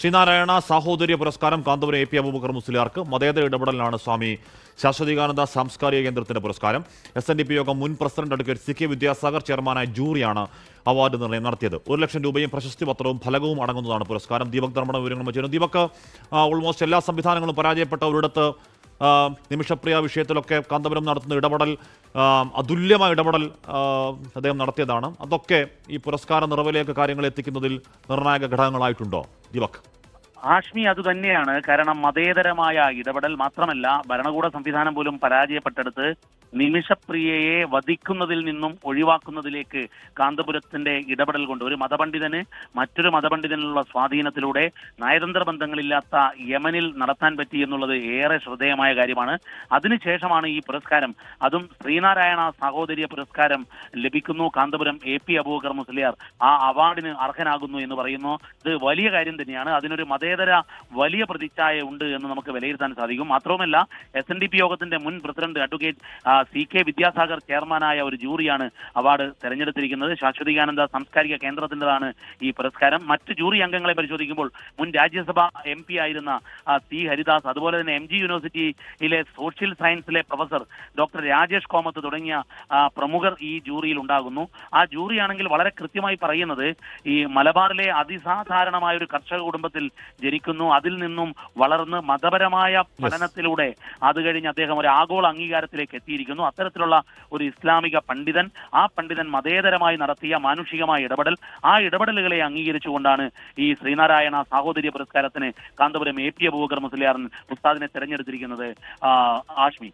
ശ്രീനാരായണ സാഹോദര്യ പുരസ്കാരം Kanthapuram A P Abubakar മുസ്ലിയാർക്ക് മതേതര ഇടപെടലാണ് സ്വാമി ശാശ്വതികാനന്ദ സാംസ്കാരിക കേന്ദ്രത്തിന്റെ പുരസ്കാരം. SNDP യോഗം മുൻ പ്രസിഡന്റ് അഡ്വക്കേറ്റ് CK വിദ്യാസാഗർ ചെയർമാനായ ജൂറിയാണ് അവാർഡ് നിർണയം നടത്തിയത്. 1 ലക്ഷം രൂപയും പ്രശസ്തി പത്രവും ഫലകവും അടങ്ങുന്നതാണ് പുരസ്കാരം. ദീപക് ധർമ്മട വിവരങ്ങൾ വെച്ചിരുന്നു. ദീപക്, ഓൾമോസ്റ്റ് എല്ലാ സംവിധാനങ്ങളും പരാജയപ്പെട്ട ഒരിടത്ത് നിമിഷപ്രിയ വിഷയത്തിലൊക്കെ കാന്തപുരം നടത്തുന്ന ഇടപെടൽ, അതുല്യമായ ഇടപെടൽ അദ്ദേഹം നടത്തിയതാണ്. അതൊക്കെ ഈ പുരസ്കാര നിറവിലേക്ക് കാര്യങ്ങൾ എത്തിക്കുന്നതിൽ നിർണായക ഘടകങ്ങളായിട്ടുണ്ടോ ദീപക്? ആഷ്മി, അതുതന്നെയാണ്. കാരണം മതേതരമായ ഇടപെടൽ മാത്രമല്ല, ഭരണകൂട സംവിധാനം പോലും പരാജയപ്പെട്ടെടുത്ത് നിമിഷപ്രിയയെ വധിക്കുന്നതിൽ നിന്നും ഒഴിവാക്കുന്നതിലേക്ക് കാന്തപുരത്തിന്റെ ഇടപെടൽ കൊണ്ട് ഒരു മതപണ്ഡിതന് മറ്റൊരു മതപണ്ഡിതനുള്ള സ്വാധീനത്തിലൂടെ നയതന്ത്ര ബന്ധങ്ങളില്ലാത്ത യമനിൽ നടത്താൻ പറ്റി എന്നുള്ളത് ഏറെ ശ്രദ്ധേയമായ കാര്യമാണ്. അതിനുശേഷമാണ് ഈ പുരസ്കാരം, അതും ശ്രീനാരായണ സാഹോദര്യ പുരസ്കാരം ലഭിക്കുന്നു. കാന്തപുരം AP അബൂബക്കർ മുസ്ലിയാർ ആ അവാർഡിന് അർഹനാകുന്നു എന്ന് പറയുന്നു. ഇത് വലിയ കാര്യം തന്നെയാണ്. അതിനൊരു മതേതര വലിയ പ്രതിച്ഛായ ഉണ്ട് എന്ന് നമുക്ക് വിലയിരുത്താൻ സാധിക്കും. മാത്രവുമല്ല, SNDP യോഗത്തിന്റെ മുൻ പ്രസിഡന്റ് അഡ്വക്കേറ്റ് CK വിദ്യാസാഗർ ചെയർമാനായ ഒരു ജൂറിയാണ് അവാർഡ് തെരഞ്ഞെടുത്തിരിക്കുന്നത്. ശാശ്വതികാനന്ദ സാംസ്കാരിക കേന്ദ്രത്തിൻ്റെതാണ് ഈ പുരസ്കാരം. മറ്റ് ജൂറി അംഗങ്ങളെ പരിശോധിക്കുമ്പോൾ മുൻ രാജ്യസഭ MP ആയിരുന്ന C ഹരിദാസ്, അതുപോലെ തന്നെ MG യൂണിവേഴ്സിറ്റിയിലെ സോഷ്യൽ സയൻസിലെ പ്രൊഫസർ ഡോക്ടർ രാജേഷ് കോമത്ത് തുടങ്ങിയ പ്രമുഖർ ഈ ജൂറിയിൽ ഉണ്ടാകുന്നു. ആ ജൂറിയാണെങ്കിൽ വളരെ കൃത്യമായി പറയുന്നത്, ഈ മലബാറിലെ അതിസാധാരണമായ ഒരു കർഷക കുടുംബത്തിൽ ജനിക്കുന്നു, അതിൽ നിന്നും വളർന്ന് മതപരമായ പഠനത്തിലൂടെ അത് കഴിഞ്ഞ് അദ്ദേഹം ഒരു ആഗോള അംഗീകാരത്തിലേക്ക് എത്തിയിരിക്കുന്നു. അത്തരത്തിലുള്ള ഒരു ഇസ്ലാമിക പണ്ഡിതൻ, ആ പണ്ഡിതൻ മതേതരമായി നടത്തിയ മാനുഷികമായ ഇടപെടൽ, ആ ഇടപെടലുകളെ അംഗീകരിച്ചുകൊണ്ടാണ് ഈ ശ്രീനാരായണ സാഹോദര്യ പുരസ്കാരത്തിന് കാന്തപുരം AP അബൂബക്കർ മുസ്ലിയാർ ഉസ്താദിനെ തെരഞ്ഞെടുത്തിരിക്കുന്നത്. ആഷ്മി.